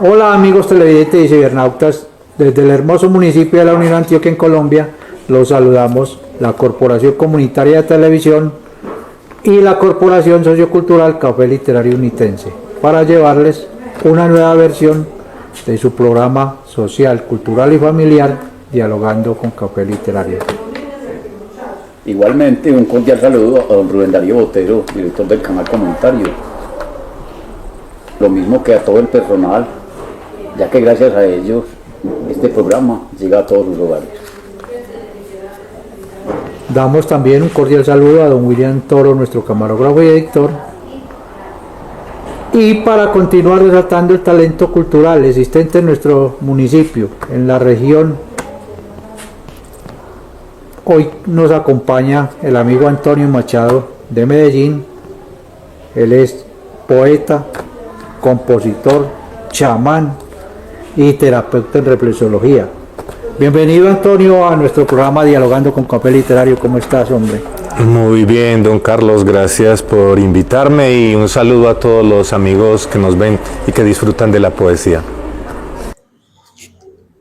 Hola amigos televidentes y cibernautas, desde el hermoso municipio de La Unión Antioquia en Colombia, los saludamos la Corporación Comunitaria de Televisión y la Corporación Sociocultural Café Literario Unitense para llevarles una nueva versión de su programa social, cultural y familiar, Dialogando con Café Literario. Igualmente, un cordial saludo a don Rubén Darío Botero, director del canal comunitario. Lo mismo que a todo el personal, ya que gracias a ellos este programa llega a todos sus hogares. Damos también un cordial saludo a don William Toro, nuestro camarógrafo y editor. Y para continuar resaltando el talento cultural existente en nuestro municipio, en la región, hoy nos acompaña el amigo Antonio Machado de Medellín. Él es poeta, compositor, chamán y terapeuta en reflexología. Bienvenido, Antonio, a nuestro programa Dialogando con Café Literario. ¿Cómo estás, hombre? Muy bien, don Carlos, gracias por invitarme y un saludo a todos los amigos que nos ven y que disfrutan de la poesía.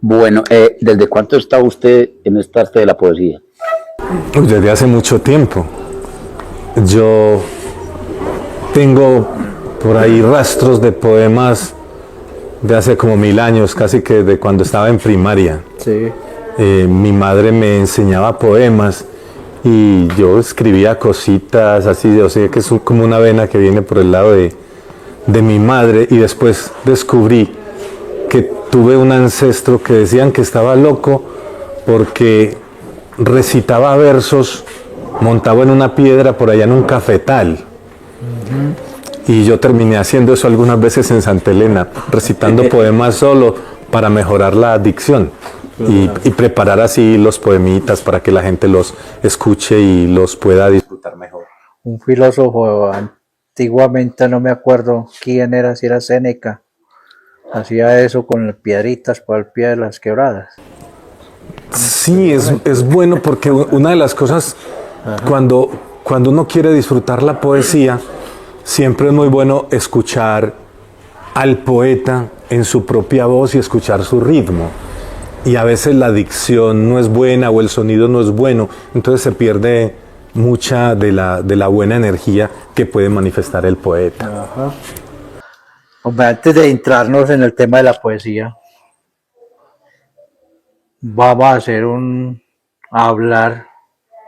Bueno, ¿desde cuánto está usted en esta arte de la poesía? Desde hace mucho tiempo. Yo tengo por ahí rastros de poemas de hace como 1000 años, casi que de cuando estaba en primaria. Sí. Mi madre me enseñaba poemas y yo escribía cositas así, o sea que es como una vena que viene por el lado de mi madre, y después descubrí que tuve un ancestro que decían que estaba loco porque recitaba versos montado en una piedra por allá en un cafetal. Y yo terminé haciendo eso algunas veces en Santa Elena, recitando poemas solo para mejorar la dicción y preparar así los poemitas para que la gente los escuche y los pueda disfrutar mejor. Un filósofo antiguamente, no me acuerdo quién era, si era Séneca, hacía eso con piedritas por el pie de las quebradas. Sí, es bueno porque una de las cosas, cuando uno quiere disfrutar la poesía, siempre es muy bueno escuchar al poeta en su propia voz y escuchar su ritmo. Y a veces la dicción no es buena o el sonido no es bueno, entonces se pierde mucha de la buena energía que puede manifestar el poeta. Ajá. Hombre, antes de entrarnos en el tema de la poesía, vamos a hablar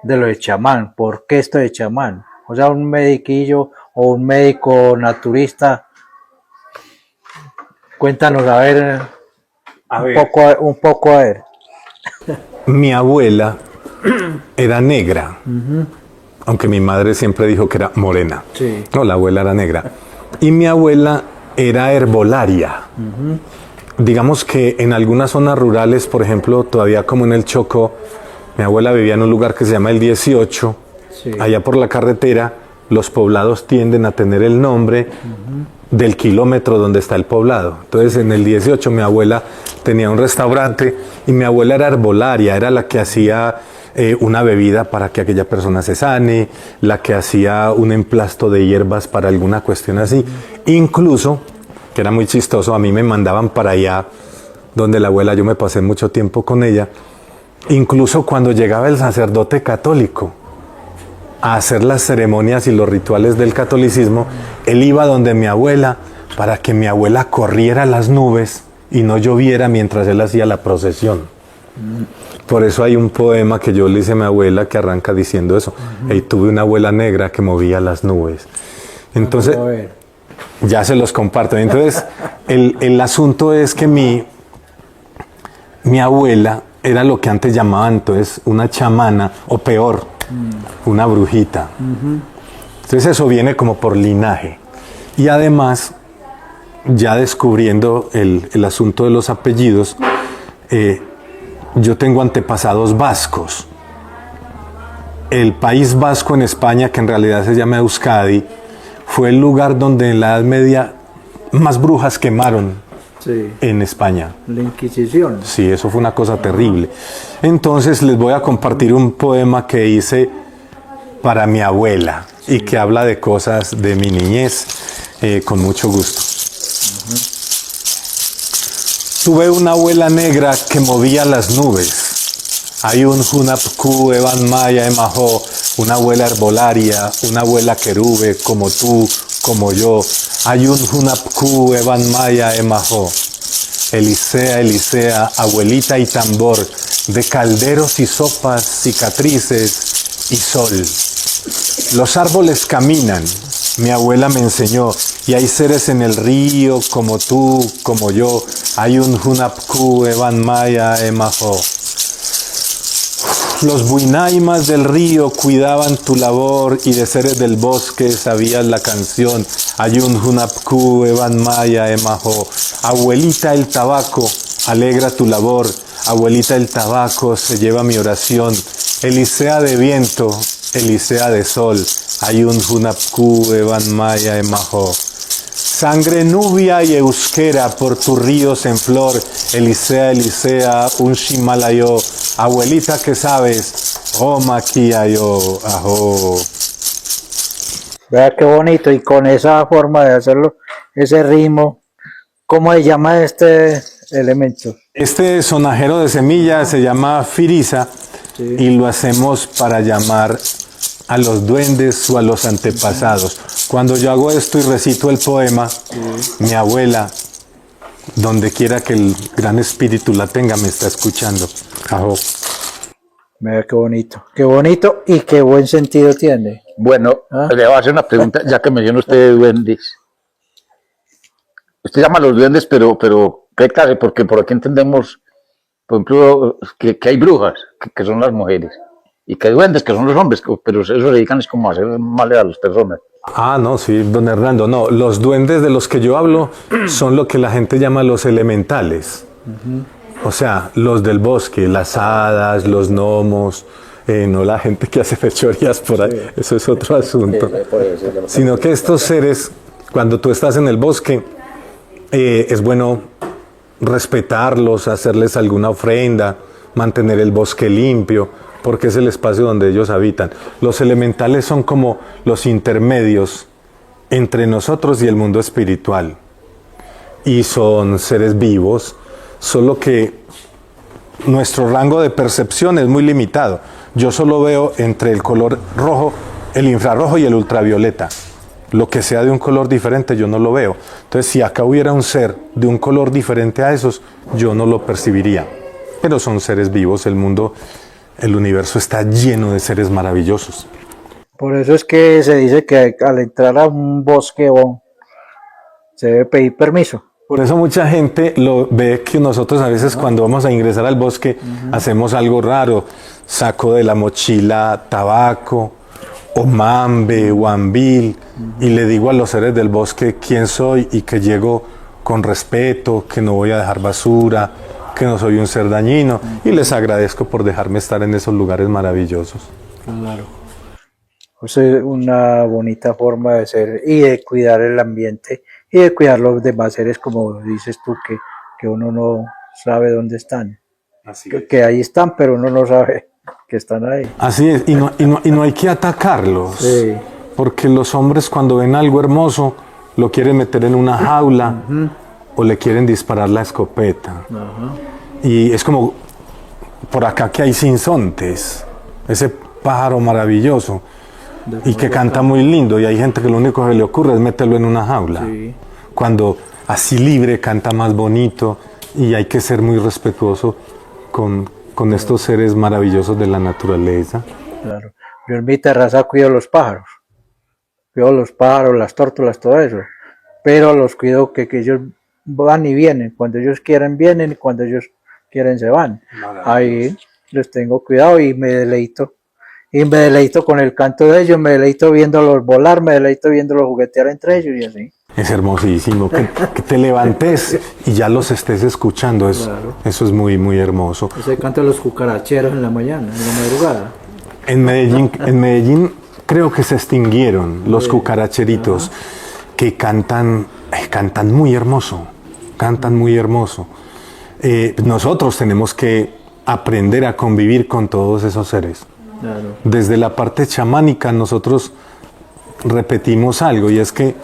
de lo de chamán. ¿Por qué esto de chamán? O sea, un mediquillo o un médico naturista. Cuéntanos, a ver. Un poco a ver. Mi abuela era negra, aunque mi madre siempre dijo que era morena. Sí. No, la abuela era negra. Y mi abuela era herbolaria. Digamos que en algunas zonas rurales, por ejemplo, todavía como en el Chocó, mi abuela vivía en un lugar que se llama el 18, Sí. allá por la carretera. Los poblados tienden a tener el nombre del kilómetro donde está el poblado. Entonces, en el 18 mi abuela tenía un restaurante y mi abuela era herbolaria, era la que hacía una bebida para que aquella persona se sane, la que hacía un emplasto de hierbas para alguna cuestión así. Incluso, que era muy chistoso, a mí me mandaban para allá donde la abuela, yo me pasé mucho tiempo con ella, incluso cuando llegaba el sacerdote católico a hacer las ceremonias y los rituales del catolicismo, él iba donde mi abuela para que mi abuela corriera las nubes y no lloviera mientras él hacía la procesión. Por eso hay un poema que yo le hice a mi abuela que arranca diciendo eso. Y tuve una abuela negra que movía las nubes. Entonces, ya se los comparto. Entonces, el asunto es que mi abuela era lo que antes llamaban entonces una chamana, o peor, una brujita. Entonces eso viene como por linaje. Y además, ya descubriendo el asunto de los apellidos, yo tengo antepasados vascos. El País Vasco en España, que en realidad se llama Euskadi, fue el lugar donde en la Edad Media más brujas quemaron. Sí. En España. La Inquisición. Sí, eso fue una cosa terrible. Entonces les voy a compartir un poema que hice para mi abuela, sí, y que habla de cosas de mi niñez, con mucho gusto. Tuve una abuela negra que movía las nubes. Hay un Hunapku Evan Maya Emajo, una abuela herbolaria, una abuela querube como tú, como yo. Hay un Hunapku Evan Maya Emajo. Elisea, Elisea, abuelita y tambor, de calderos y sopas, cicatrices y sol. Los árboles caminan, mi abuela me enseñó, y hay seres en el río como tú, como yo. Hay un Hunapku Evan Maya Emajo. Los buinaimas del río cuidaban tu labor y de seres del bosque sabías la canción. Hay un Hunapku Evan Maya Emajo. Abuelita el tabaco, alegra tu labor. Abuelita el tabaco se lleva mi oración. Elisea de viento, Elisea de sol. Hay un Hunapku Evan Maya Emajo. Sangre nubia y euskera por tus ríos en flor. Elisea, Elisea, un Shimalayo. Abuelita que sabes, oh maquia yo, ajo. Vea qué bonito, y con esa forma de hacerlo, ese ritmo, ¿cómo se llama este elemento? Este sonajero de semilla se llama firiza, sí, y lo hacemos para llamar a los duendes o a los antepasados. Cuando yo hago esto y recito el poema, sí, mi abuela, donde quiera que el gran espíritu la tenga, me está escuchando. Ajo. Mira qué bonito y qué buen sentido tiene. Bueno, le voy a hacer una pregunta, ya que menciona usted de duendes. Usted llama a los duendes, pero ¿qué clase? Porque por aquí entendemos, por ejemplo, que hay brujas, que son las mujeres, y que hay duendes, que son los hombres, pero eso se dedican es como a hacer mal a las personas. Ah, no, sí, don Hernando, no, los duendes de los que yo hablo son lo que la gente llama los elementales. O sea, los del bosque, las hadas, los gnomos, no la gente que hace fechorías por ahí, sí, eso es otro asunto. Sino que estos seres, cuando tú estás en el bosque, es bueno respetarlos, hacerles alguna ofrenda, mantener el bosque limpio, porque es el espacio donde ellos habitan. Los elementales son como los intermedios entre nosotros y el mundo espiritual. Y son seres vivos, solo que nuestro rango de percepción es muy limitado. Yo solo veo entre el color rojo, el infrarrojo y el ultravioleta. Lo que sea de un color diferente yo no lo veo. Entonces, si acá hubiera un ser de un color diferente a esos, yo no lo percibiría. Pero son seres vivos, el mundo, el universo está lleno de seres maravillosos. Por eso es que se dice que al entrar a un bosque se debe pedir permiso. Por eso mucha gente lo ve que nosotros a veces cuando vamos a ingresar al bosque hacemos algo raro. Saco de la mochila tabaco, o mambe, o ambil, y le digo a los seres del bosque quién soy y que llego con respeto, que no voy a dejar basura, que no soy un ser dañino, y les agradezco por dejarme estar en esos lugares maravillosos. Claro. Pues es una bonita forma de ser y de cuidar el ambiente y de cuidar los demás seres, como dices tú, que uno no sabe dónde están. Así que ahí están, pero uno no sabe que están ahí. Así es, y no hay que atacarlos, sí, porque los hombres cuando ven algo hermoso lo quieren meter en una jaula o le quieren disparar la escopeta. Y es como por acá que hay sinsontes, ese pájaro maravilloso y que canta muy lindo, y hay gente que lo único que le ocurre es meterlo en una jaula. Sí. Cuando así libre canta más bonito, y hay que ser muy respetuoso con estos seres maravillosos de la naturaleza. Claro. Yo en mi terraza cuido los pájaros, las tórtolas, todo eso, pero los cuido que ellos van y vienen, cuando ellos quieren vienen y cuando ellos quieren se van. Ahí les tengo cuidado y me deleito con el canto de ellos, me deleito viéndolos volar, me deleito viéndolos juguetear entre ellos y así. Es hermosísimo, que te levantes y ya los estés escuchando, claro. Eso es muy, muy hermoso. Ese canto de los cucaracheros en la mañana, en la madrugada. En Medellín creo que se extinguieron los cucaracheritos, que cantan muy hermoso, nosotros tenemos que aprender a convivir con todos esos seres. Claro. Desde la parte chamánica nosotros repetimos algo, y es que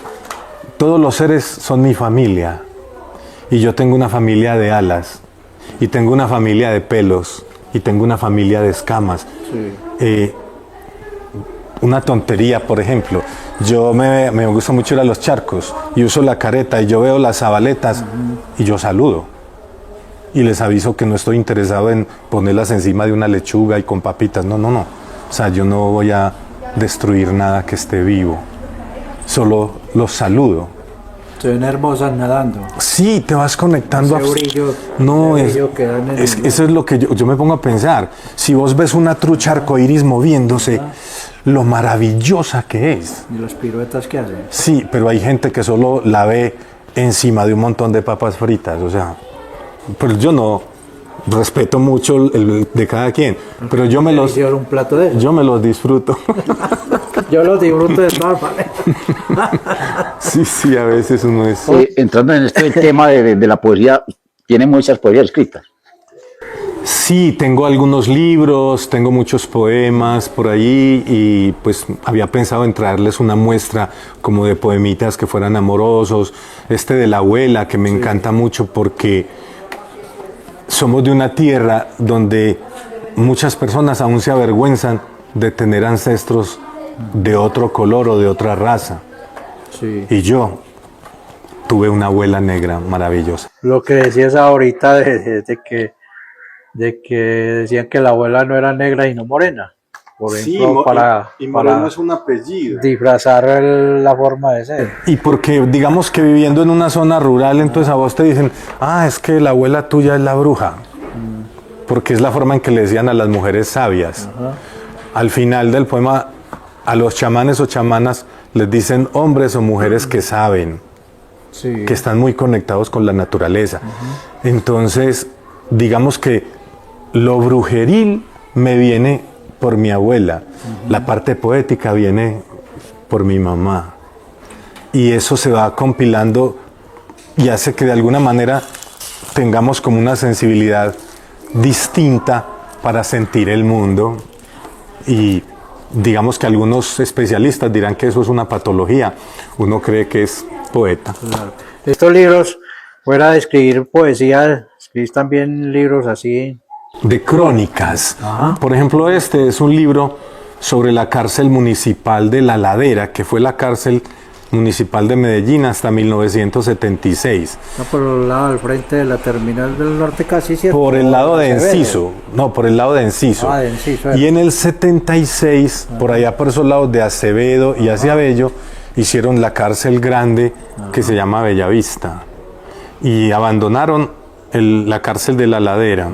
todos los seres son mi familia, Y yo tengo una familia de alas, y tengo una familia de pelos, y tengo una familia de escamas. Sí. Una tontería, por ejemplo, yo me gusta mucho ir a los charcos y uso la careta y yo veo las zabaletas y yo saludo. Y les aviso que no estoy interesado en ponerlas encima de una lechuga y con papitas. No, no, no. O sea, yo no voy a destruir nada que esté vivo. Solo los saludo. Se ven hermosas nadando. Sí, te vas conectando Ese brillo, no, ese es, brillo que dan en es- el- eso es lo que yo me pongo a pensar. Si vos ves una trucha arcoíris moviéndose, lo maravillosa que es. Y las piruetas que hacen. Sí, pero hay gente que solo la ve encima de un montón de papas fritas. O sea, pues yo no respeto mucho el de cada quien, pero yo me los Hicieron un plato de eso. yo me los disfruto. Yo los disfruto de todas maneras. Sí, sí, a veces uno es. Entrando en este tema de la poesía, tiene muchas poesías escritas. Sí, tengo algunos libros, tengo muchos poemas por ahí y pues había pensado en traerles una muestra como de poemitas que fueran amorosos. Este de la abuela que me encanta mucho porque somos de una tierra donde muchas personas aún se avergüenzan de tener ancestros de otro color o de otra raza. Sí. Y yo tuve una abuela negra maravillosa. Lo que decías ahorita de que decían que la abuela no era negra y no morena. Por ejemplo, para un apellido. disfrazar la forma de ser. Y porque digamos que viviendo en una zona rural, entonces a vos te dicen, es que la abuela tuya es la bruja. Porque es la forma en que le decían a las mujeres sabias. Al final del poema, a los chamanes o chamanas les dicen hombres o mujeres que saben, Sí. que están muy conectados con la naturaleza. Entonces, digamos que lo brujeril me viene por mi abuela, la parte poética viene por mi mamá. Y eso se va compilando y hace que de alguna manera tengamos como una sensibilidad distinta para sentir el mundo. Y digamos que algunos especialistas dirán que eso es una patología. Uno cree que es poeta. Claro. Estos libros, fuera de escribir poesía, escribís también libros así. De crónicas. Por ejemplo, este es un libro sobre la cárcel municipal de La Ladera, que fue la cárcel municipal de Medellín hasta 1976. No, por el lado del frente de la terminal del norte casi, ¿cierto? Por el lado de Acevedo. Enciso. No, por el lado de Enciso. De Enciso. Y en el 76, por allá por esos lados de Acevedo y hacia Bello, hicieron la cárcel grande que se llama Bellavista. Y abandonaron la cárcel de La Ladera.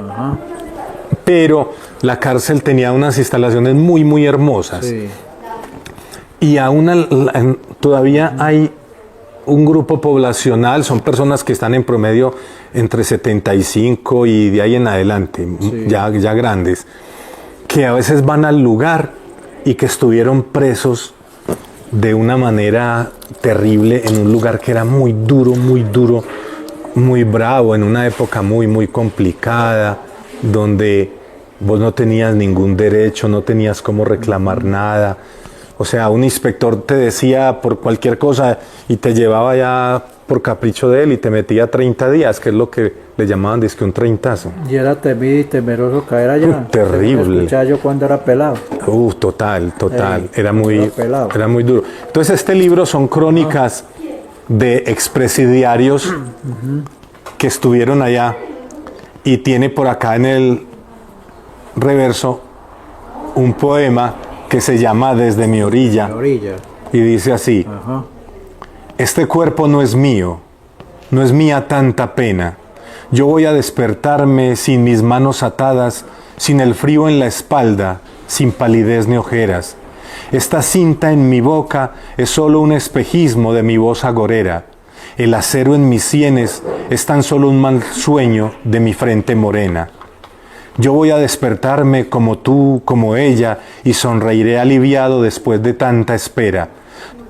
Pero la cárcel tenía unas instalaciones muy, muy hermosas. Sí. Y aún todavía hay un grupo poblacional, son personas que están en promedio entre 75 y de ahí en adelante, ya grandes, que a veces van al lugar y que estuvieron presos de una manera terrible en un lugar que era muy duro, muy bravo, en una época muy, muy complicada, donde vos no tenías ningún derecho, no tenías cómo reclamar nada. O sea, un inspector te decía por cualquier cosa y te llevaba ya por capricho de él y te metía 30 días, que es lo que le llamaban dizque un treintazo. Y era temido y temeroso caer allá. Terrible. Escuchaba yo cuando era pelado. Total. Era pelado. era muy duro. Entonces, este libro son crónicas de expresidiarios que estuvieron allá y tiene por acá en el reverso un poema que se llama Desde mi orilla, La orilla. y dice así: Ajá. este cuerpo no es mío, no es mía tanta pena. Yo voy a despertarme sin mis manos atadas, sin el frío en la espalda, sin palidez ni ojeras. Esta cinta en mi boca es solo un espejismo de mi voz agorera. El acero en mis sienes es tan solo un mal sueño de mi frente morena. Yo voy a despertarme como tú, como ella, y sonreiré aliviado después de tanta espera.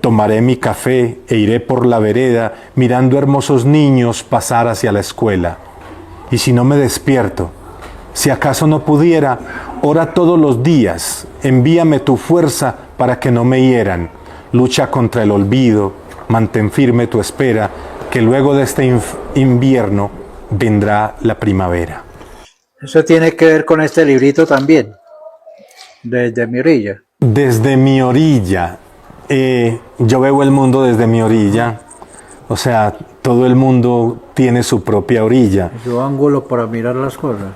Tomaré mi café e iré por la vereda mirando hermosos niños pasar hacia la escuela. Y si no me despierto, si acaso no pudiera, ora todos los días, envíame tu fuerza para que no me hieran. Lucha contra el olvido, mantén firme tu espera, que luego de este invierno vendrá la primavera. Eso tiene que ver con este librito también, desde mi orilla. Desde mi orilla, yo veo el mundo desde mi orilla, o sea, todo el mundo tiene su propia orilla. Su ángulo para mirar las cosas.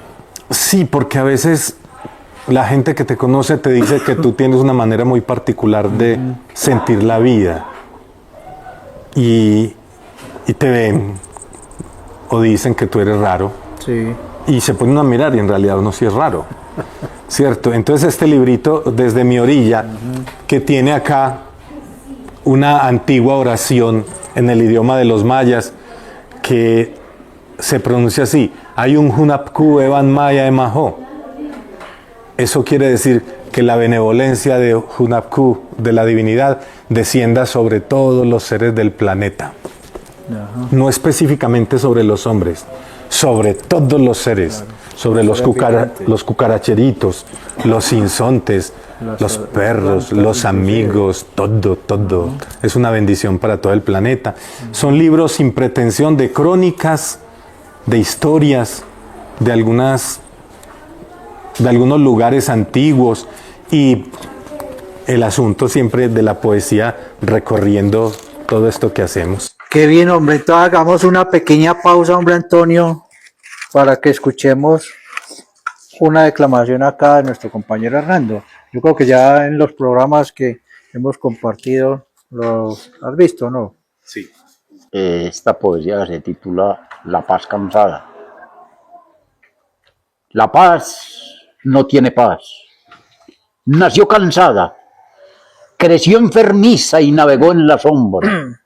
Sí, porque a veces la gente que te conoce te dice que tú tienes una manera muy particular de sentir la vida y te ven o dicen que tú eres raro. Sí. Y se ponen a mirar y en realidad uno sí es raro, ¿cierto? Entonces este librito, Desde mi orilla, que tiene acá una antigua oración en el idioma de los mayas que se pronuncia así: hay un Hunapku Evan Maya Emajo. Eso quiere decir que la benevolencia de Hunapku, de la divinidad, descienda sobre todos los seres del planeta. Ajá. No específicamente sobre los hombres, sobre todos los seres, sobre los cucaracheritos, los insontes, los perros, los amigos, todo. Es una bendición para todo el planeta. Son libros sin pretensión de crónicas, de historias, de algunos lugares antiguos y el asunto siempre de la poesía recorriendo todo esto que hacemos. Qué bien, hombre. Entonces hagamos una pequeña pausa, hombre Antonio, para que escuchemos una declamación acá de nuestro compañero Hernando. Yo creo que ya en los programas que hemos compartido los has visto, ¿no? Sí. Esta poesía se titula La paz cansada. La paz no tiene paz. Nació cansada, creció enfermiza y navegó en la sombra.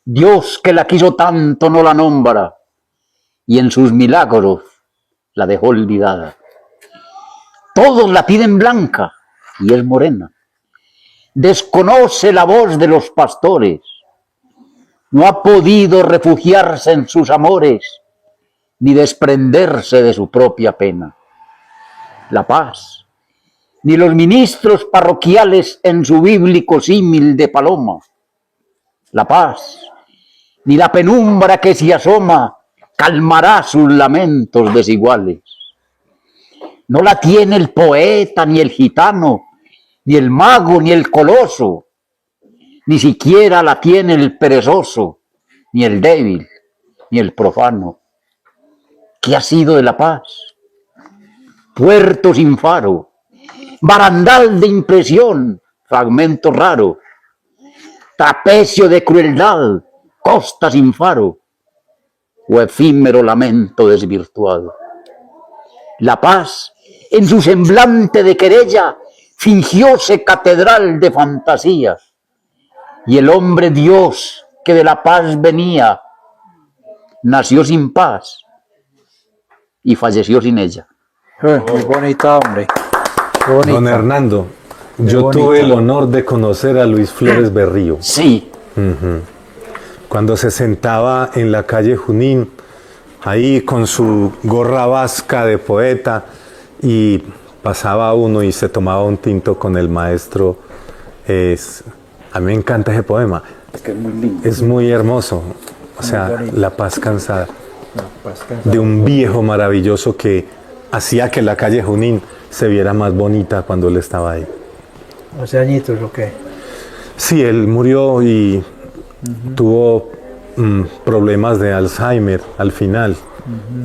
Dios que la quiso tanto no la nombra y en sus milagros la dejó olvidada. Todos la piden blanca y es morena. Desconoce la voz de los pastores. No ha podido refugiarse en sus amores ni desprenderse de su propia pena. La paz, ni los ministros parroquiales en su bíblico símil de paloma. La paz, ni la penumbra que se asoma calmará sus lamentos desiguales. No la tiene el poeta, ni el gitano, ni el mago, ni el coloso, ni siquiera la tiene el perezoso, ni el débil, ni el profano. ¿Qué ha sido de la paz? Puerto sin faro, barandal de impresión, fragmento raro, trapecio de crueldad, costa sin faro, o efímero lamento desvirtuado. La paz, en su semblante de querella, fingióse catedral de fantasías, y el hombre Dios que de la paz venía, nació sin paz y falleció sin ella. Muy bonita, hombre. Qué bonita. Don Hernando, yo bonita. tuve el honor de conocer a Luis Flores Berrío. Sí, Cuando se sentaba en la calle Junín, ahí con su gorra vasca de poeta, y pasaba uno y se tomaba un tinto con el maestro. A mí me encanta ese poema. Es que es muy lindo. Es muy hermoso. O sea, bonito. La paz cansada. Paz cansada. De un viejo maravilloso que hacía que la calle Junín se viera más bonita cuando él estaba ahí. Hace añitos, ¿o qué? Sí, él murió y tuvo problemas de Alzheimer al final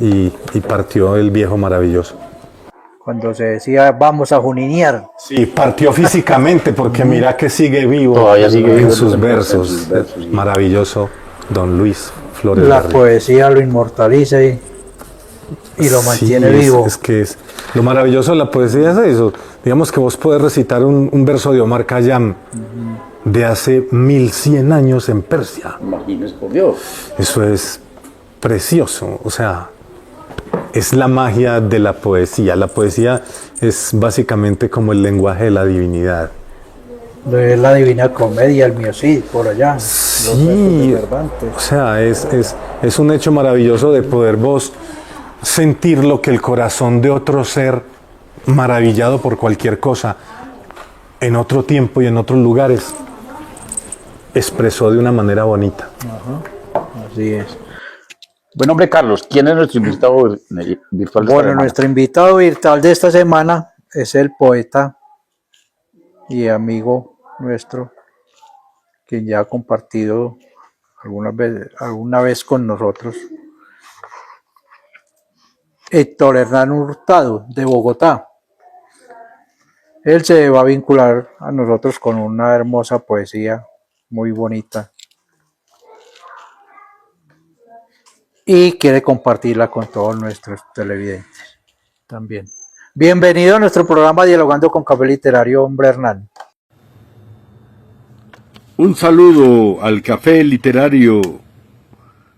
y partió el viejo maravilloso. Cuando se decía vamos a juninear. Sí, partió físicamente porque mira que sigue vivo, Todavía sigue vivo en sus versos. en sus versos, sí. Maravilloso don Luis Flores La Berrío. poesía lo inmortaliza y lo mantiene Sí, vivo. es lo maravilloso de la poesía es eso. Digamos que vos podés recitar un verso de Omar Khayyam de hace 1100 años en Persia. Imagínese, por Dios. Eso es precioso, o sea, es la magia de la poesía. La poesía es básicamente como el lenguaje de la divinidad. De la Divina Comedia, el mío sí, por allá. Los Sí, versos de Cervantes. o sea, es un hecho maravilloso de poder vos sentir lo que el corazón de otro ser, maravillado por cualquier cosa, en otro tiempo y en otros lugares, expresó de una manera bonita. Así es. Bueno, hombre, Carlos, ¿quién es nuestro invitado virtual de esta Bueno, semana? nuestro invitado virtual de esta semana es el poeta y amigo nuestro, quien ya ha compartido alguna vez con nosotros, Héctor Hernán Hurtado, de Bogotá. Él se va a vincular a nosotros con una hermosa poesía muy bonita y quiere compartirla con todos nuestros televidentes también. Bienvenido a nuestro programa Dialogando con Café Literario, hombre Hernán. Un saludo al Café Literario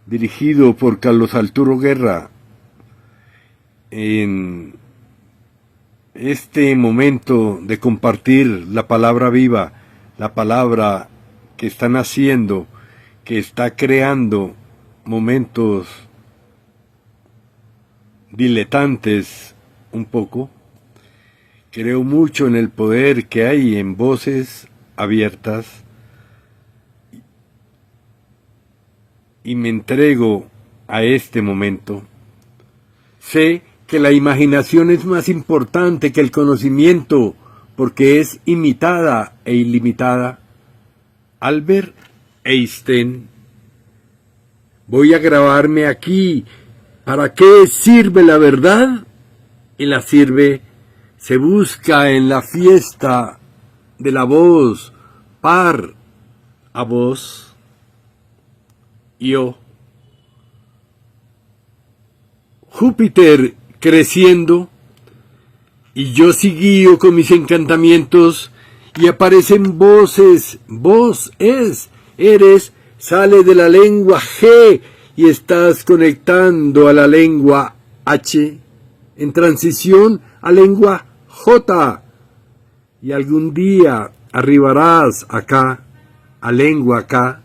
dirigido por Carlos Arturo Guerra en este momento de compartir la palabra viva, la palabra que está naciendo, que está creando momentos diletantes un poco. Creo mucho en el poder que hay en voces abiertas y me entrego a este momento. Sé que la imaginación es más importante que el conocimiento porque es imitada e ilimitada. Albert Einstein. Voy a grabarme aquí. ¿Para qué sirve la verdad? Y la sirve, se busca en la fiesta de la voz, par a voz, yo. Júpiter creciendo, y yo seguío con mis encantamientos, y aparecen voces, vos es, eres, sale de la lengua G, y estás conectando a la lengua H, en transición a lengua J, y algún día arribarás acá, a lengua K.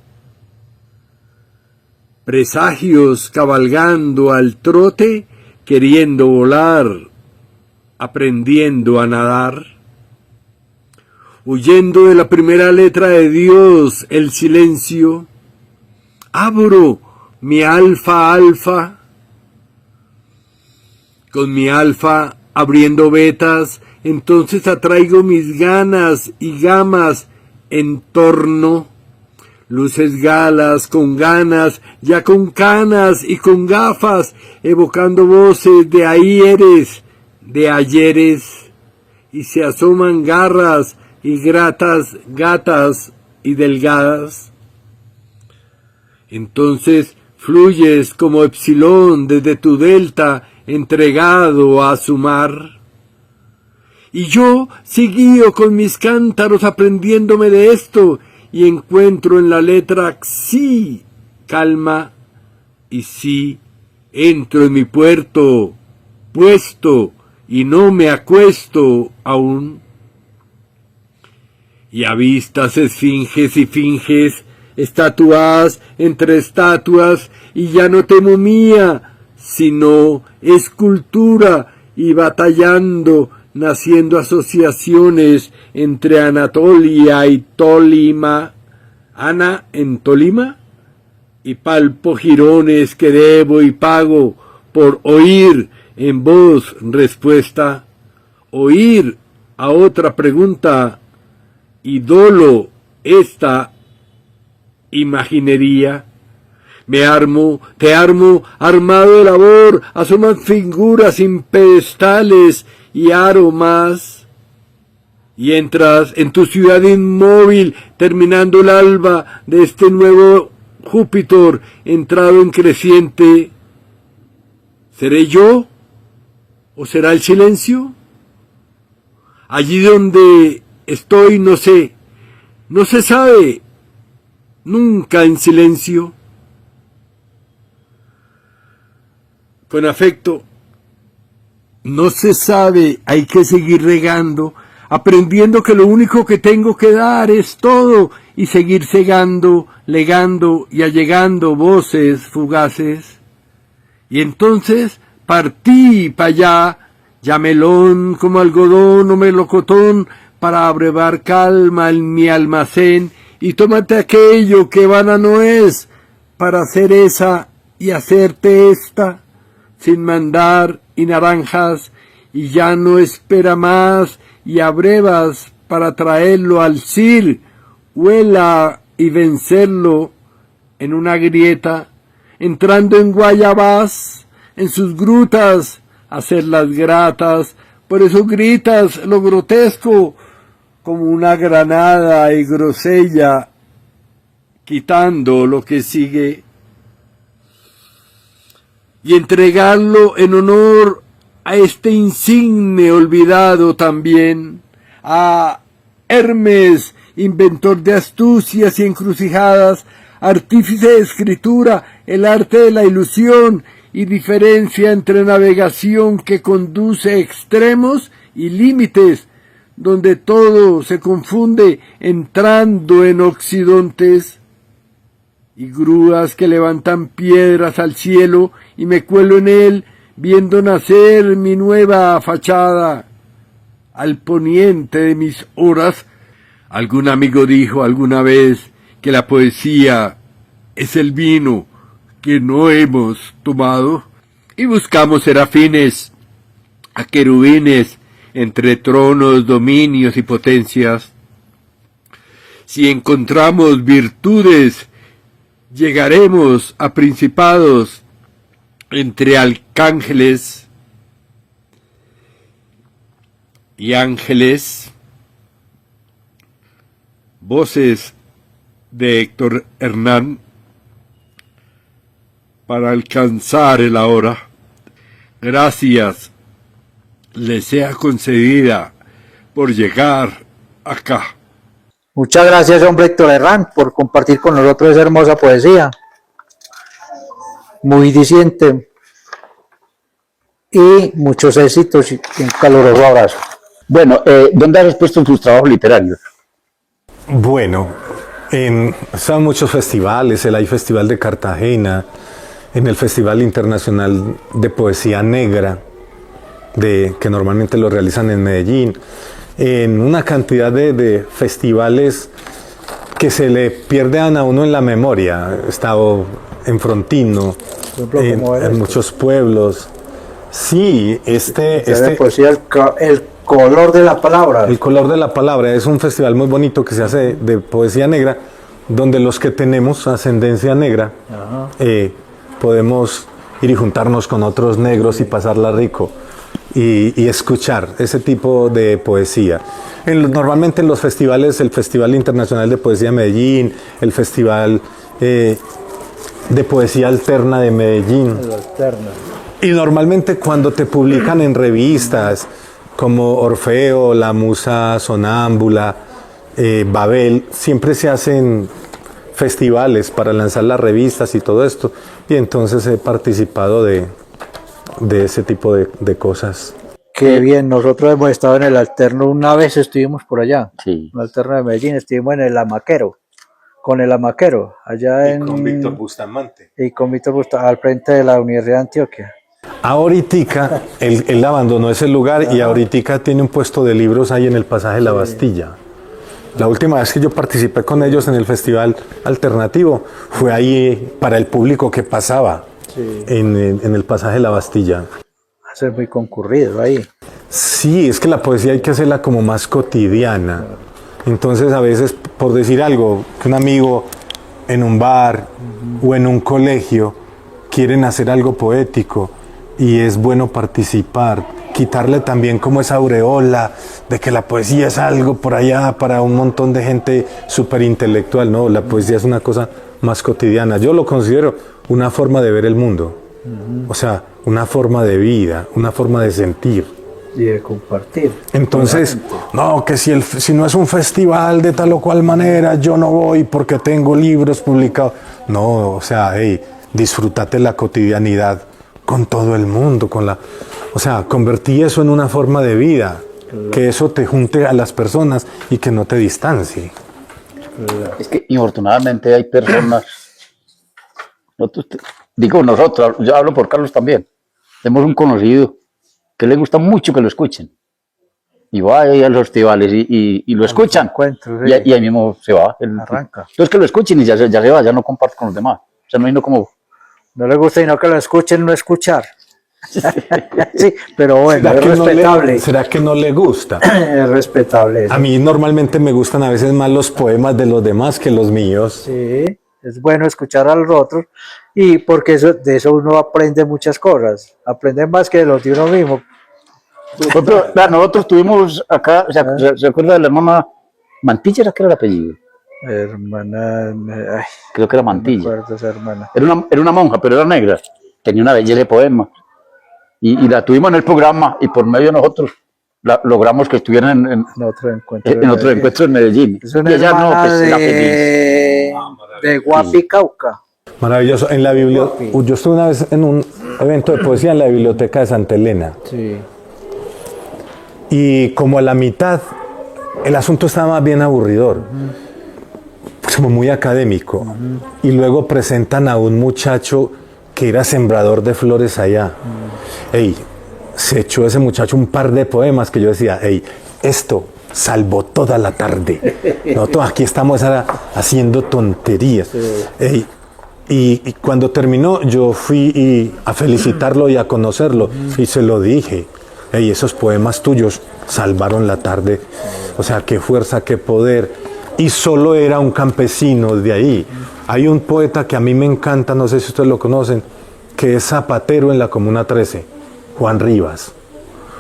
Presagios cabalgando al trote, queriendo volar, aprendiendo a nadar, huyendo de la primera letra de Dios, el silencio, abro mi alfa, con mi alfa abriendo vetas, entonces atraigo mis ganas y gamas en torno, luces galas con ganas, ya con canas y con gafas, evocando voces de ayeres, de ayeres, y se asoman garras y gratas, gatas y delgadas. Entonces fluyes como epsilon desde tu delta, entregado a su mar. Y yo seguío con mis cántaros aprendiéndome de esto, y encuentro en la letra Xi calma, y sí, entro en mi puerto, puesto, y no me acuesto aún. Y avistas esfinges y finges, estatuas entre estatuas, y ya no temo mía, sino escultura, y batallando, naciendo asociaciones entre Anatolia y Tolima, Ana en Tolima, y palpo jirones que debo y pago por oír en voz respuesta, oír a otra pregunta, y dolo esta imaginería. Me armo, te armo, armado de labor, asoman figuras sin pedestales y aromas, y entras en tu ciudad inmóvil, terminando el alba de este nuevo Júpiter, entrado en creciente. ¿Seré yo o será el silencio? Allí donde estoy no sé, no se sabe, nunca en silencio. Con afecto, no se sabe, hay que seguir regando, aprendiendo que lo único que tengo que dar es todo, y seguir segando, legando y allegando voces fugaces. Y entonces partí para allá, ya melón como algodón o melocotón, para abrevar calma en mi almacén, y tómate aquello que vana no es, para hacer esa y hacerte esta, sin mandar y naranjas, y ya no espera más, y a brevas para traerlo al Cir, huela y vencerlo en una grieta, entrando en Guayabás, en sus grutas, hacerlas gratas, por eso gritas lo grotesco, como una granada y grosella, quitando lo que sigue, y entregarlo en honor a este insigne olvidado también, a Hermes, inventor de astucias y encrucijadas, artífice de escritura, el arte de la ilusión y diferencia entre navegación que conduce a extremos y límites, donde todo se confunde entrando en occidentes, y grúas que levantan piedras al cielo y me cuelo en él, viendo nacer mi nueva fachada al poniente de mis horas. Algún amigo dijo alguna vez que la poesía es el vino que no hemos tomado, y buscamos serafines, a querubines, entre tronos, dominios y potencias. Si encontramos virtudes, llegaremos a principados, entre arcángeles y ángeles. Voces de Héctor Hernán para alcanzar el ahora. Gracias les sea concedida por llegar acá. Muchas gracias, hombre Héctor Herrán, por compartir con nosotros esa hermosa poesía. Muy diciente. Y muchos éxitos y un caluroso abrazo. Bueno, ¿dónde has expuesto tus trabajos literarios? Bueno, están muchos festivales, el hay Festival de Cartagena, en el Festival Internacional de Poesía Negra, que normalmente lo realizan en Medellín, en una cantidad de festivales que se le pierden a uno en la memoria. He estado en Frontino, en muchos pueblos. Sí, Poesía, el color de la palabra. El color de la palabra es un festival muy bonito que se hace de poesía negra, donde los que tenemos ascendencia negra podemos ir y juntarnos con otros negros y pasarla rico y escuchar ese tipo de poesía. Normalmente en los festivales, el Festival Internacional de Poesía de Medellín, el Festival de Poesía Alterna de Medellín. Y normalmente cuando te publican en revistas como Orfeo, La Musa Sonámbula, Babel, siempre se hacen festivales para lanzar las revistas y todo esto, y entonces he participado de ese tipo de cosas. Qué bien, nosotros hemos estado en el Alterno, una vez estuvimos por allá, Sí. en el Alterno de Medellín, estuvimos en el Amaquero, con el Amaquero, allá Con Víctor Bustamante. Y con Víctor Bustamante, al frente de la Universidad de Antioquia. Ahoritica, él abandonó ese lugar y ahoritica tiene un puesto de libros ahí en el pasaje La Bastilla. La última vez que yo participé con ellos en el festival alternativo fue ahí para el público que pasaba en el pasaje La Bastilla. Va a ser muy concurrido ahí. Sí, es que la poesía hay que hacerla como más cotidiana. Entonces a veces, por decir algo, que un amigo en un bar o en un colegio quieren hacer algo poético, y es bueno participar, quitarle también como esa aureola de que la poesía es algo por allá para un montón de gente súper intelectual. No, la poesía es una cosa más cotidiana. Yo lo considero una forma de ver el mundo, o sea, una forma de vida, una forma de sentir. Y de compartir. Entonces, no, que si no es un festival de tal o cual manera, yo no voy porque tengo libros publicados. No, o sea, hey, disfrútate la cotidianidad con todo el mundo, o sea, convertí eso en una forma de vida, que eso te junte a las personas y que no te distancie. Es que infortunadamente hay personas, nosotros, yo hablo por Carlos también, tenemos un conocido que le gusta mucho que lo escuchen, y va ahí a los festivales y lo escuchan, y ahí mismo se va. Arranca. Entonces que lo escuchen y ya se va, ya no comparte con los demás. O sea, no hay no como... No le gusta y no que lo escuchen, no escuchar. Sí, pero bueno, ¿Será es que no respetable. ¿Será que no le gusta? Es respetable. A mí normalmente me gustan a veces más los poemas de los demás que los míos. Sí, es bueno escuchar a los otros y porque de eso uno aprende muchas cosas. Aprende más que de los de uno mismo. Por ejemplo, vea, nosotros tuvimos acá, ¿se acuerda de la hermana Mantilla? ¿Era que era el apellido? Hermana, ay, Creo que era no me Mantilla. acuerdo esa hermana. Era una monja, pero era negra. Tenía una belleza de poema. Y la tuvimos en el programa y por medio de nosotros logramos que estuvieran En otro encuentro. en otro encuentro en Medellín. Es una Y ella no, hermana pues era feliz. de Guapi, Cauca. Maravilloso. En la yo estuve una vez en un evento de poesía en la biblioteca de Santa Elena. Sí. Y como a la mitad, el asunto estaba más bien aburridor, pues como muy académico. Y luego presentan a un muchacho que era sembrador de flores allá. Ey, se echó ese muchacho un par de poemas que yo decía, ey, esto salvó toda la tarde. Nosotros aquí estamos haciendo tonterías. Ey, y cuando terminó, yo fui a felicitarlo y a conocerlo. Y se lo dije. Ey, esos poemas tuyos salvaron la tarde. O sea, qué fuerza, qué poder. Y solo era un campesino de ahí. Hay un poeta que a mí me encanta, no sé si ustedes lo conocen, que es zapatero en la Comuna 13, Juan Rivas.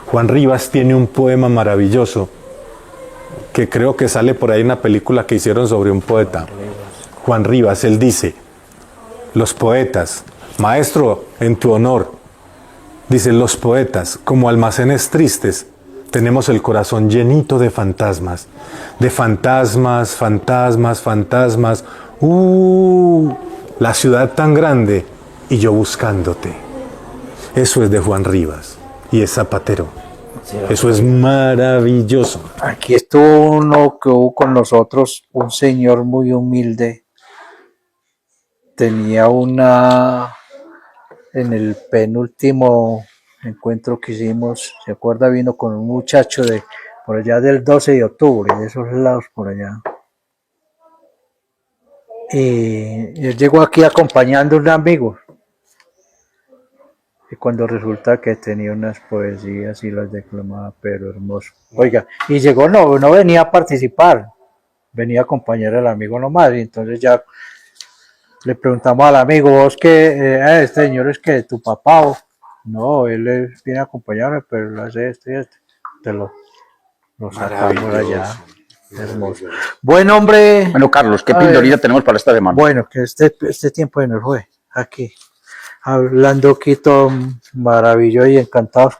Juan Rivas tiene un poema maravilloso que creo que sale por ahí en una película que hicieron sobre un poeta. Juan Rivas, él dice, los poetas, maestro, en tu honor, dice, los poetas, como almacenes tristes, tenemos el corazón llenito de fantasmas. De fantasmas, fantasmas, fantasmas. La ciudad tan grande y yo buscándote. Eso es de Juan Rivas y es zapatero. Eso es maravilloso. Aquí estuvo uno que hubo con nosotros, un señor muy humilde. Tenía en el penúltimo encuentro que hicimos, ¿se acuerda? Vino con un muchacho por allá del 12 de octubre, de esos lados por allá. Y él llegó aquí acompañando a un amigo. Y cuando resulta que tenía unas poesías y las declamaba, pero hermoso. Oiga, y llegó, no venía a participar, venía a acompañar al amigo nomás. Y entonces ya le preguntamos al amigo, vos que este señor es que tu papá, o no, viene a acompañarme, pero lo hace esto y esto. Te lo sacamos allá. Hermoso. Buen hombre. Bueno, Carlos, ¿qué pildorita tenemos para esta semana? Bueno, que este tiempo de nos fue aquí. Hablando aquí todo maravilloso y encantados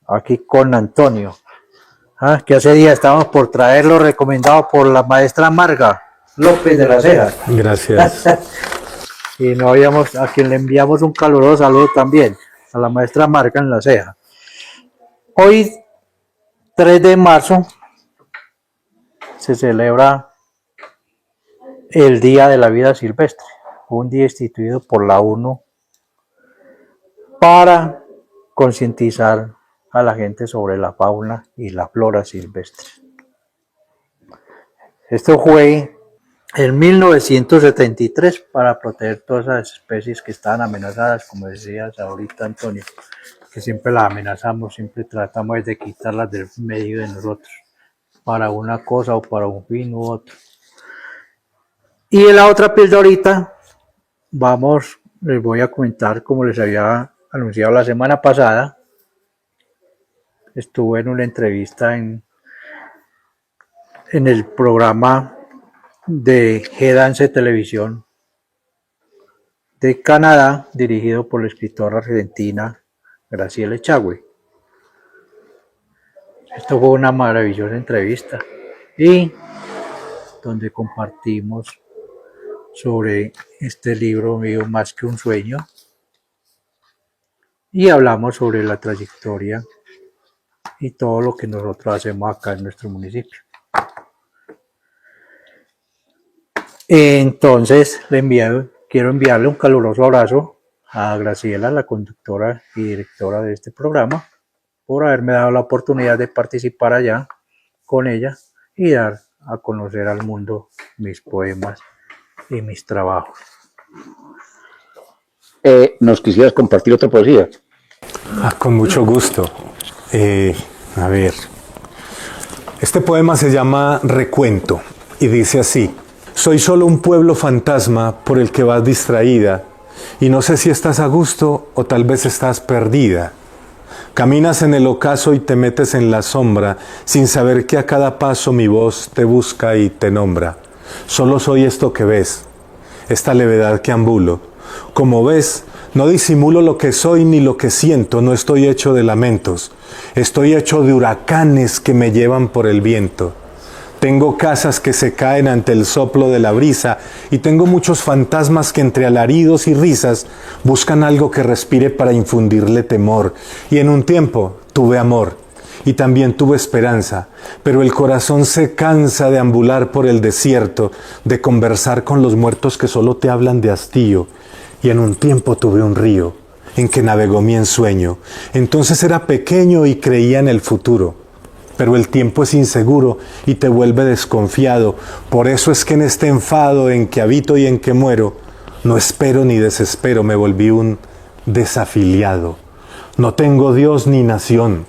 aquí con Antonio. Que hace días estábamos por traerlo recomendado por la maestra Marga López de la Ceja. Gracias. Y a quien le enviamos un caluroso saludo también, a la maestra Marga en la Ceja. Hoy, 3 de marzo, se celebra el Día de la Vida Silvestre, un día instituido por la ONU para concientizar a la gente sobre la fauna y la flora silvestre. Esto fue en 1973 para proteger todas esas especies que estaban amenazadas, como decías ahorita, Antonio, que siempre las amenazamos, siempre tratamos de quitarlas del medio de nosotros, para una cosa o para un fin u otro. Y en la otra pildorita, les voy a comentar, como les había anunciado la semana pasada, estuve en una entrevista en el programa de G-Dance Televisión de Canadá, dirigido por la escritora argentina Graciela Echagüe. Esto fue una maravillosa entrevista y donde compartimos sobre este libro mío, Más que un sueño, y hablamos sobre la trayectoria y todo lo que nosotros hacemos acá en nuestro municipio. Entonces quiero enviarle un caluroso abrazo a Graciela, la conductora y directora de este programa, por haberme dado la oportunidad de participar allá con ella y dar a conocer al mundo mis poemas y mis trabajos. nos quisieras compartir otra poesía. Con mucho gusto. A ver. Este poema se llama Recuento y dice así: soy solo un pueblo fantasma por el que vas distraída y no sé si estás a gusto o tal vez estás perdida. Caminas en el ocaso y te metes en la sombra sin saber que a cada paso mi voz te busca y te nombra. Solo soy esto que ves, esta levedad que ambulo. Como ves, no disimulo lo que soy ni lo que siento, no estoy hecho de lamentos. Estoy hecho de huracanes que me llevan por el viento. Tengo casas que se caen ante el soplo de la brisa y tengo muchos fantasmas que entre alaridos y risas buscan algo que respire para infundirle temor. Y en un tiempo tuve amor y también tuve esperanza, pero el corazón se cansa de ambular por el desierto, de conversar con los muertos que solo te hablan de hastío. Y en un tiempo tuve un río en que navegó mi ensueño. Entonces era pequeño y creía en el futuro. Pero el tiempo es inseguro y te vuelve desconfiado. Por eso es que en este enfado en que habito y en que muero, no espero ni desespero, me volví un desafiliado. No tengo Dios ni nación.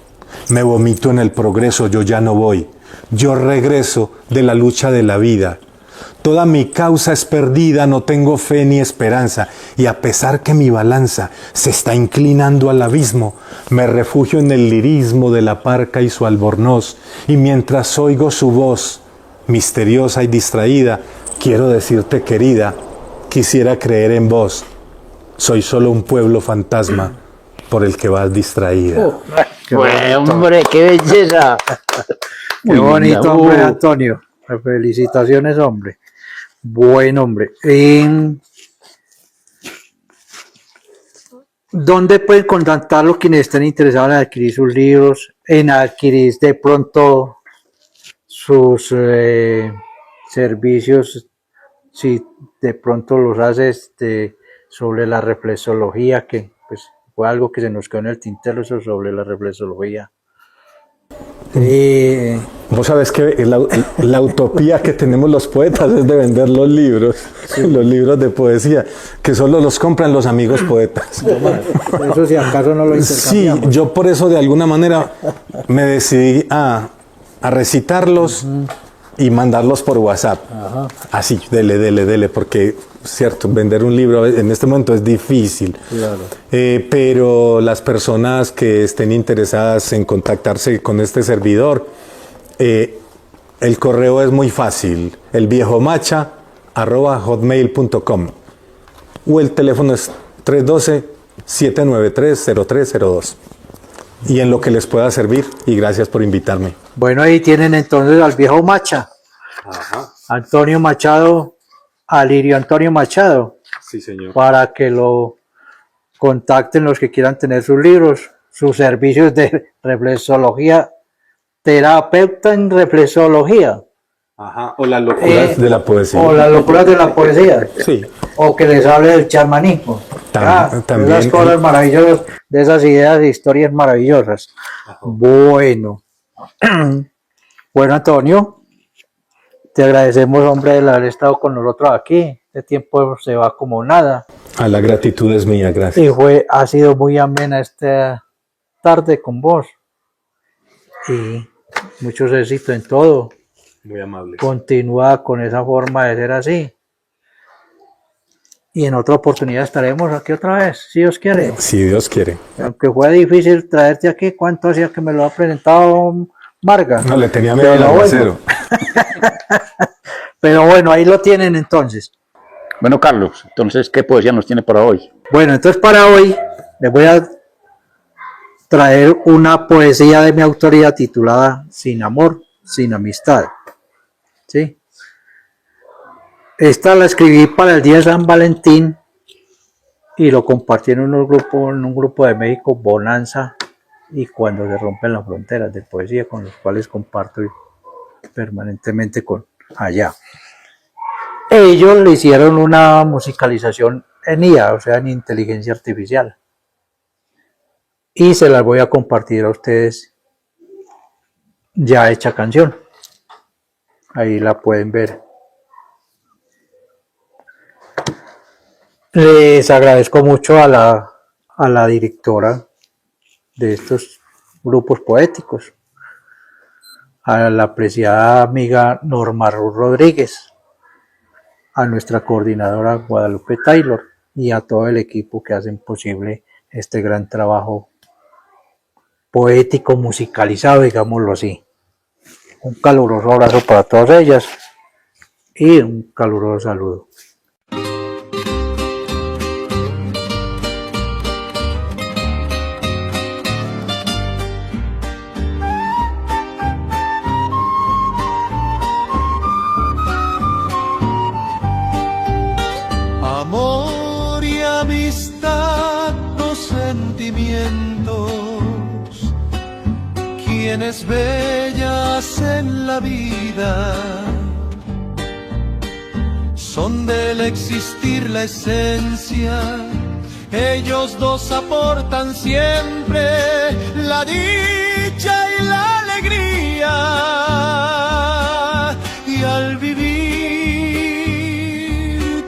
Me vomito en el progreso, yo ya no voy. Yo regreso de la lucha de la vida. Toda mi causa es perdida, no tengo fe ni esperanza, y a pesar que mi balanza se está inclinando al abismo, me refugio en el lirismo de la parca y su albornoz, y mientras oigo su voz, misteriosa y distraída, quiero decirte, querida, quisiera creer en vos. Soy solo un pueblo fantasma por el que vas distraída. Hombre, qué belleza. Qué bonito, hombre, Antonio. Felicitaciones, hombre. Buen hombre. ¿Dónde pueden contactarlo quienes estén interesados en adquirir sus libros, en adquirir de pronto sus servicios, si de pronto los haces sobre la reflexología, que pues fue algo que se nos quedó en el tintero, eso sobre la reflexología? Vos sabés que la utopía que tenemos los poetas es de vender los libros, los libros de poesía, que solo los compran los amigos poetas. Eso si acaso no lo Sí, intercambiamos. yo por eso de alguna manera me decidí a recitarlos y mandarlos por WhatsApp. Ajá. Así, dele, porque, cierto, vender un libro en este momento es difícil. Claro. Pero las personas que estén interesadas en contactarse con este servidor, el correo es muy fácil, elviejomacha@hotmail.com, o el teléfono es 312-793-0302. Y en lo que les pueda servir, y gracias por invitarme. Bueno, ahí tienen entonces al viejo Macha. Antonio Machado, Alirio Antonio Machado, Sí, señor. para que lo contacten los que quieran tener sus libros, sus servicios de reflexología, terapeuta en reflexología, Ajá, o las locuras de la poesía. o las locuras de la poesía, Sí. o que les hable del chamanismo. También. Esas cosas maravillosas, de esas ideas e historias maravillosas. Bueno, bueno, Antonio, te agradecemos, hombre, de haber estado con nosotros aquí. Este tiempo se va como nada. A la gratitud es mía, gracias. Y ha sido muy amena esta tarde con vos. Y muchos éxitos en todo. Muy amable. Continúa con esa forma de ser así. Y en otra oportunidad estaremos aquí otra vez, si Dios quiere. Si Dios quiere. Aunque fue difícil traerte aquí, ¿cuánto hacía que me lo ha presentado Marga? No, le tenía miedo al Pero aguacero. Pero bueno, ahí lo tienen entonces. Bueno, Carlos, entonces, ¿qué poesía nos tiene para hoy? Bueno, entonces para hoy les voy a traer una poesía de mi autoría titulada Sin amor, sin amistad. ¿Sí? Esta la escribí para el día de San Valentín y lo compartí en un grupo de México, Bonanza, y cuando se rompen las fronteras de poesía, con los cuales comparto permanentemente con allá. Ellos le hicieron una musicalización en IA, o sea, en inteligencia artificial. Y se las voy a compartir a ustedes ya hecha canción. Ahí la pueden ver. Les agradezco mucho a la directora de estos grupos poéticos, a la apreciada amiga Norma Ruth Rodríguez, a nuestra coordinadora Guadalupe Taylor y a todo el equipo que hacen posible este gran trabajo poético musicalizado, digámoslo así. Un caluroso abrazo para todas ellas y un caluroso saludo. Amor y amistad, dos sentimientos, quienes bellas en la vida, son del existir la esencia, ellos dos aportan siempre la dicha y la alegría, y al vivir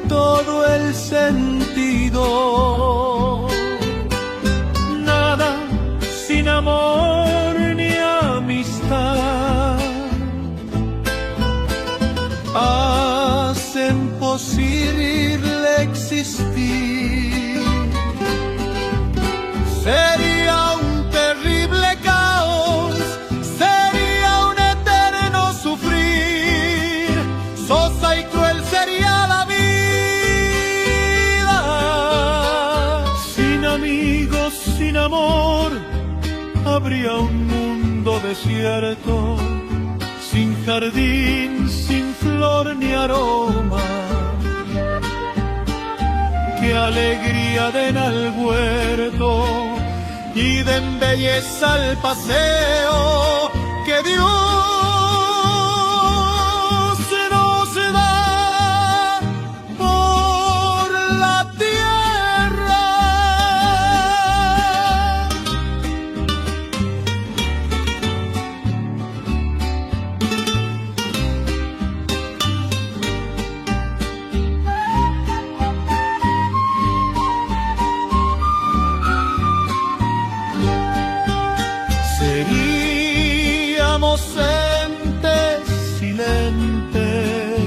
todo el sentido, nada sin amor ni amistad hacen posible existir. Sería un terrible caos, sería un eterno sufrir, sosa y cruel sería la vida. Sin amigos, sin amor, habría un mundo desierto, sin jardín, sin flor ni aroma. Qué alegría den al huerto y den belleza al paseo que Dios nos da por la tierra. Seríamos entes silentes,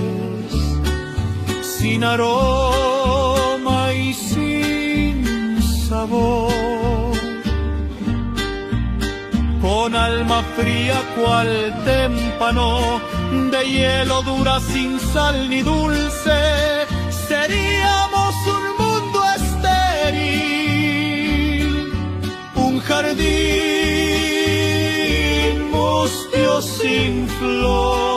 sin aroma y sin sabor, con alma fría cual témpano, de hielo dura sin sal ni dulce. Seríamos un mundo estéril, un jardín mustio sin flor.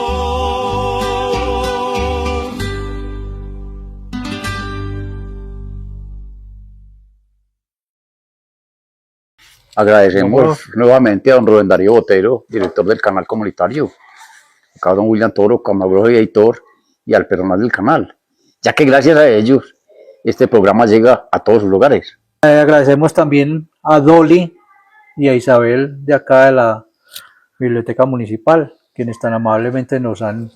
Agradecemos nuevamente a don Rubén Darío Botero, director del canal comunitario, acá a don William Toro, camarógrafo y editor, y al personal del canal, ya que gracias a ellos este programa llega a todos sus lugares. Agradecemos también a Dolly y a Isabel de acá de la Biblioteca Municipal, quienes tan amablemente nos han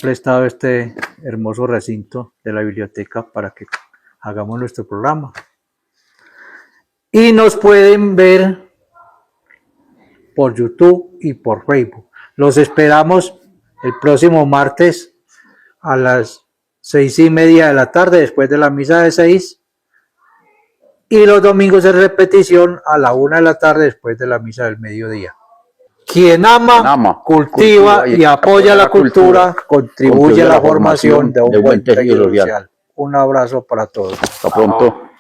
prestado este hermoso recinto de la biblioteca para que hagamos nuestro programa. Y nos pueden ver por YouTube y por Facebook. Los esperamos el próximo martes a las 6:30 de la tarde, después de la misa de 6. Y los domingos de repetición a la 1 de la tarde, después de la misa del mediodía. Quien ama, cultiva y apoya la cultura, contribuye a la formación de un buen tejido social. Un abrazo para todos. Hasta pronto.